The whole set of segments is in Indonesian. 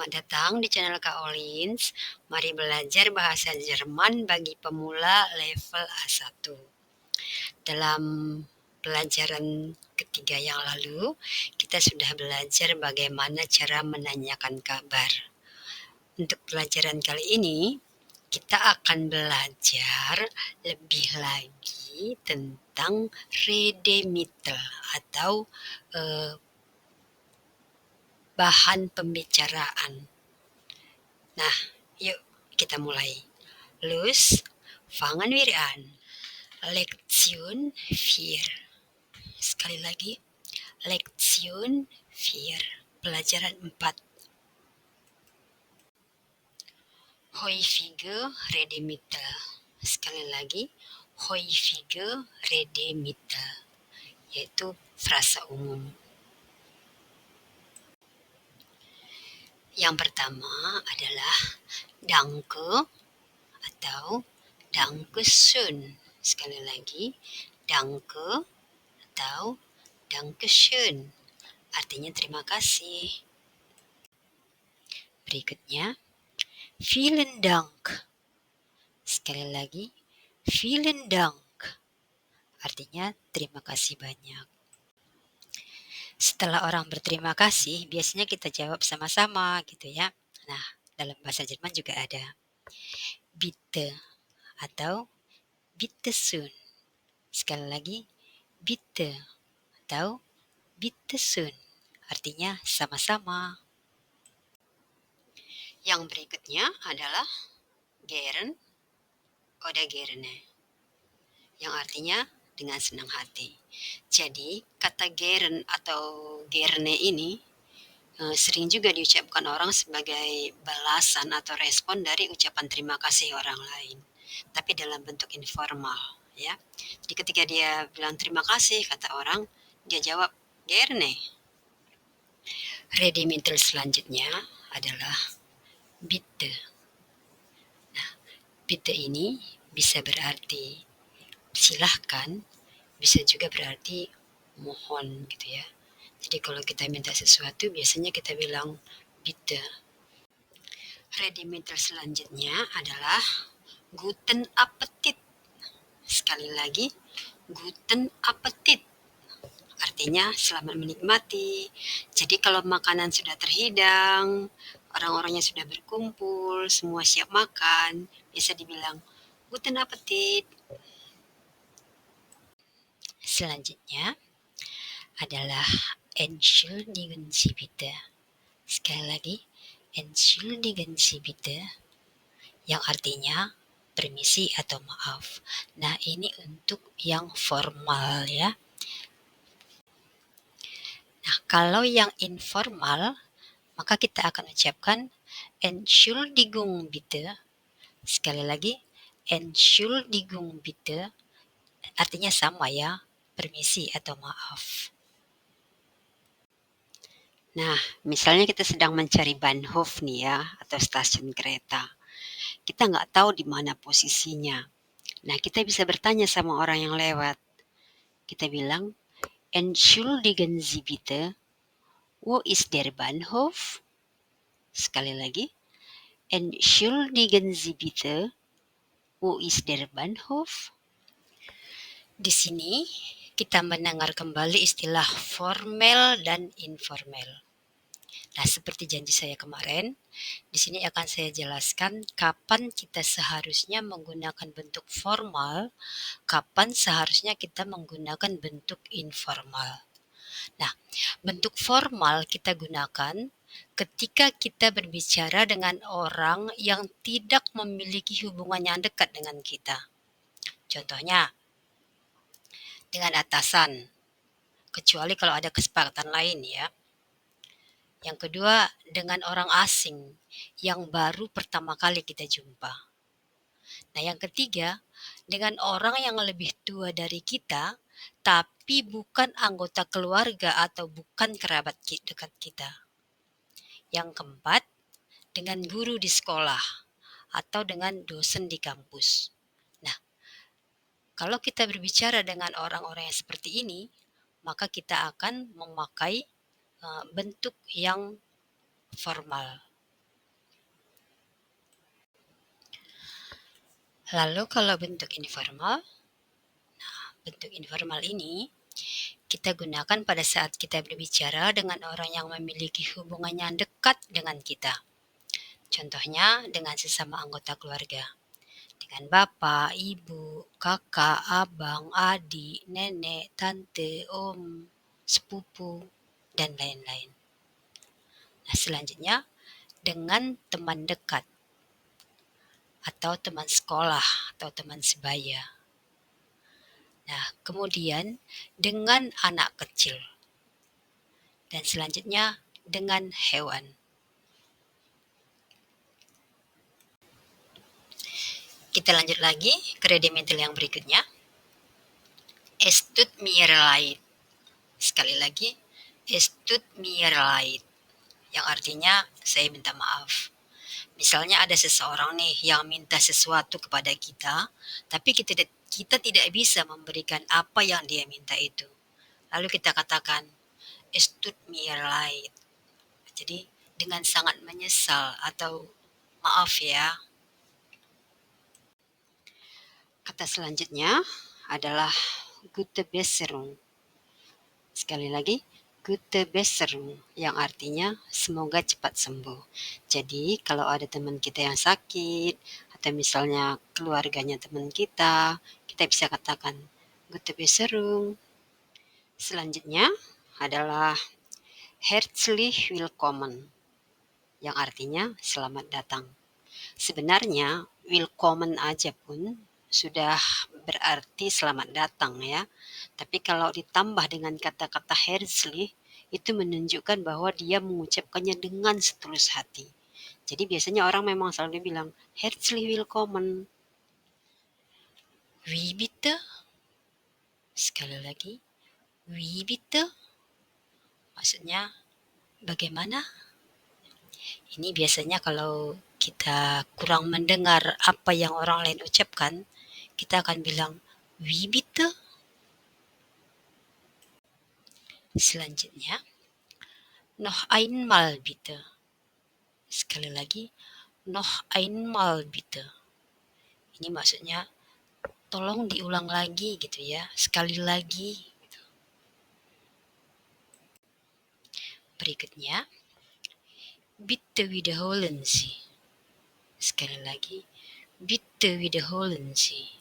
Selamat datang di channel Kak Olins. Mari belajar bahasa Jerman bagi pemula level A1. Dalam pelajaran ketiga yang lalu, kita sudah belajar bagaimana cara menanyakan kabar. Untuk pelajaran kali ini, kita akan belajar lebih lagi tentang Redemitel atau bahan pembicaraan. Nah, yuk kita mulai. Los, fangen wir an. Lektion 4. Sekali lagi, Lektion 4. Pelajaran 4. Häufige Redemittel. Sekali lagi, häufige Redemittel, yaitu frasa umum. Yang pertama adalah danke atau Dankeschön. Sekali lagi, danke atau Dankeschön. Artinya terima kasih. Berikutnya, vielen Dank. Sekali lagi, vielen Dank. Artinya terima kasih banyak. Setelah orang berterima kasih, biasanya kita jawab sama-sama gitu ya. Nah, dalam bahasa Jerman juga ada bitte atau bitteschön. Sekali lagi, bitte atau bitteschön. Artinya sama-sama. Yang berikutnya adalah gern oder gerne, yang artinya dengan senang hati. Jadi, kata gern atau gerne ini sering juga diucapkan orang sebagai balasan atau respon dari ucapan terima kasih orang lain, tapi dalam bentuk informal ya. Jadi ketika dia bilang terima kasih, kata orang, dia jawab gerne. Redemitel selanjutnya adalah bitte. Nah, bitte ini bisa berarti silahkan, bisa juga berarti mohon gitu ya. Jadi kalau kita minta sesuatu biasanya kita bilang bitte. Redemitel selanjutnya adalah guten Appetit. Sekali lagi, guten Appetit. Artinya selamat menikmati. Jadi kalau makanan sudah terhidang, orang-orangnya sudah berkumpul, semua siap makan, bisa dibilang guten Appetit. Selanjutnya adalah entschuldigen Sie bitte. Sekali lagi, entschuldigen Sie bitte, yang artinya permisi atau maaf. Nah, ini untuk yang formal ya. Nah, kalau yang informal, maka kita akan ucapkan Entschuldigung bitte. Sekali lagi, Entschuldigung bitte, artinya sama ya, permisi atau maaf. Nah, misalnya kita sedang mencari Bahnhof nih ya, atau stasiun kereta. Kita nggak tahu di mana posisinya. Nah, kita bisa bertanya sama orang yang lewat. Kita bilang, Entschuldigen Sie bitte, wo ist der Bahnhof? Sekali lagi, Entschuldigen Sie bitte, wo ist der Bahnhof? Di sini kita mendengar kembali istilah formal dan informal. Nah, seperti janji saya kemarin, di sini akan saya jelaskan kapan kita seharusnya menggunakan bentuk formal, kapan seharusnya kita menggunakan bentuk informal. Nah, bentuk formal kita gunakan ketika kita berbicara dengan orang yang tidak memiliki hubungan yang dekat dengan kita. Contohnya, dengan atasan, kecuali kalau ada kesepakatan lain ya. Yang kedua, dengan orang asing yang baru pertama kali kita jumpa. Nah, yang ketiga, dengan orang yang lebih tua dari kita, tapi bukan anggota keluarga atau bukan kerabat dekat kita. Yang keempat, dengan guru di sekolah atau dengan dosen di kampus. Nah, kalau kita berbicara dengan orang-orang yang seperti ini, maka kita akan memakai bentuk yang formal. Lalu kalau bentuk informal ini kita gunakan pada saat kita berbicara dengan orang yang memiliki hubungan yang dekat dengan kita. Contohnya dengan sesama anggota keluarga, dengan bapak, ibu, kakak, abang, adik, nenek, tante, om, sepupu, dan lain-lain. Nah, selanjutnya dengan teman dekat atau teman sekolah atau teman sebaya. Nah, kemudian dengan anak kecil. Dan selanjutnya dengan hewan. Kita lanjut lagi ke rudimenter yang berikutnya. Es tut mir leid. Sekali lagi, es tut mir leid. Yang artinya saya minta maaf. Misalnya ada seseorang nih yang minta sesuatu kepada kita, tapi kita tidak bisa memberikan apa yang dia minta itu. Lalu kita katakan, es tut mir leid. Jadi dengan sangat menyesal atau maaf ya. Kata selanjutnya adalah gute besserung. Sekali lagi, gute besserung yang artinya semoga cepat sembuh. Jadi kalau ada teman kita yang sakit atau misalnya keluarganya teman kita, kita bisa katakan gute besserung. Selanjutnya adalah herzlich willkommen yang artinya selamat datang. Sebenarnya willkommen aja pun sudah berarti selamat datang ya. Tapi kalau ditambah dengan kata-kata herzlich itu menunjukkan bahwa dia mengucapkannya dengan setulus hati. Jadi biasanya orang memang selalu bilang herzlich willkommen. Wie bitte? Sekali lagi, wie bitte? Maksudnya bagaimana? Ini biasanya kalau kita kurang mendengar apa yang orang lain ucapkan, kita akan bilang, wie bitte? Selanjutnya, noch einmal bitte. Sekali lagi, noch einmal bitte. Ini maksudnya, tolong diulang lagi gitu ya, sekali lagi. Gitu. Berikutnya, bitte wiederholen Sie. Sekali lagi, bitte wiederholen Sie.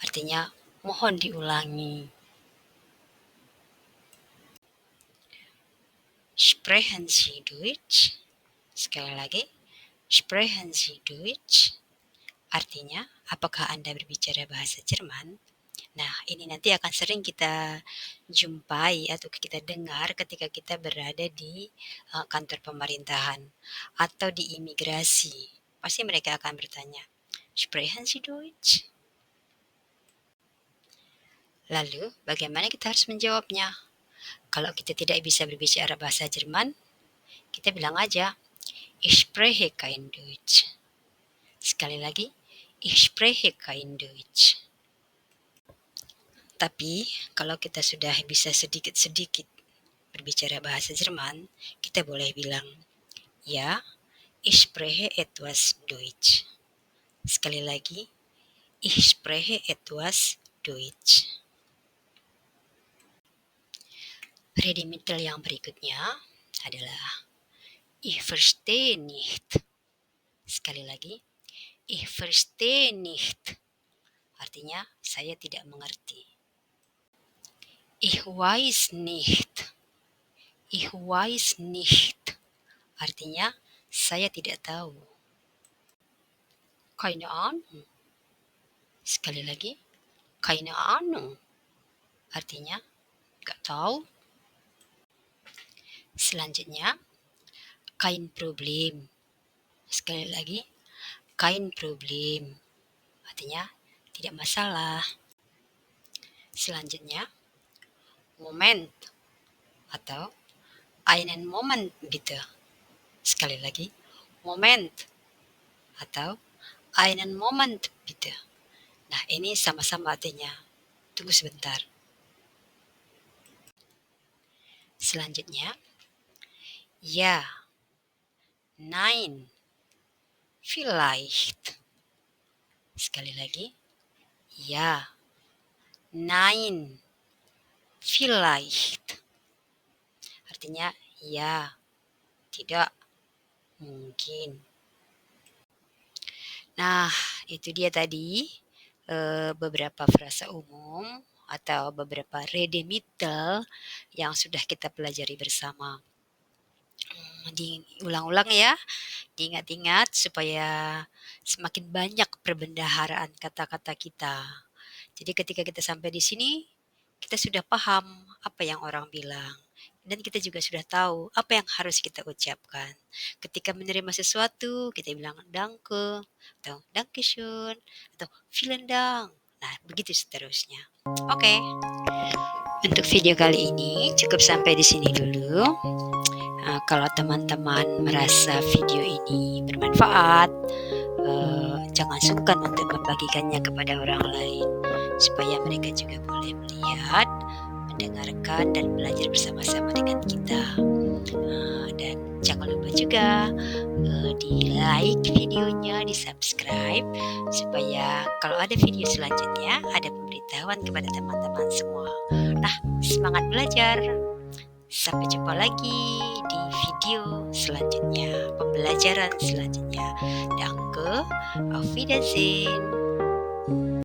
Artinya, mohon diulangi. Sprechen Sie Deutsch? Sekali lagi, sprechen Sie Deutsch? Artinya, apakah Anda berbicara bahasa Jerman? Nah, ini nanti akan sering kita jumpai atau kita dengar ketika kita berada di kantor pemerintahan atau di imigrasi. Pasti mereka akan bertanya, sprechen Sie Deutsch? Lalu, bagaimana kita harus menjawabnya? Kalau kita tidak bisa berbicara bahasa Jerman, kita bilang aja, ich spreche kein Deutsch. Sekali lagi, ich spreche kein Deutsch. Tapi, kalau kita sudah bisa sedikit-sedikit berbicara bahasa Jerman, kita boleh bilang, ya, ich spreche etwas Deutsch. Sekali lagi, ich spreche etwas Deutsch. Redimittel yang berikutnya adalah ich verstehe nicht. Sekali lagi, ich verstehe nicht. Artinya, saya tidak mengerti. Ich weiß nicht. Ich weiß nicht. Artinya, saya tidak tahu. Keine Ahnung. Sekali lagi, keine Ahnung. Artinya, gak tahu. Selanjutnya, kein Problem. Sekali lagi, kein Problem. Artinya, tidak masalah. Selanjutnya, Moment atau einen Moment bitte. Sekali lagi, Moment atau einen Moment bitte. Nah, ini sama-sama artinya tunggu sebentar. Selanjutnya, ya, nein, vielleicht. Sekali lagi. Ja. Nein. Vielleicht. Artinya ya, tidak, mungkin. Nah, itu dia tadi beberapa frasa umum atau beberapa redemitel yang sudah kita pelajari bersama. Diulang-ulang ya, diingat-ingat supaya semakin banyak perbendaharaan kata-kata kita. Jadi ketika kita sampai di sini, kita sudah paham apa yang orang bilang. Dan kita juga sudah tahu apa yang harus kita ucapkan. Ketika menerima sesuatu, kita bilang danke, atau dankeschön, atau vielen Dank. Nah, begitu seterusnya. Oke, untuk video kali ini cukup sampai di sini dulu. Kalau teman-teman merasa video ini bermanfaat, jangan sungkan untuk membagikannya kepada orang lain supaya mereka juga boleh melihat, mendengarkan, dan belajar bersama-sama dengan kita. Dan jangan lupa juga di like videonya, di subscribe supaya kalau ada video selanjutnya ada pemberitahuan kepada teman-teman semua. Nah, semangat belajar. Sampai jumpa lagi di video selanjutnya, pembelajaran selanjutnya. Danke, auf Wiedersehen.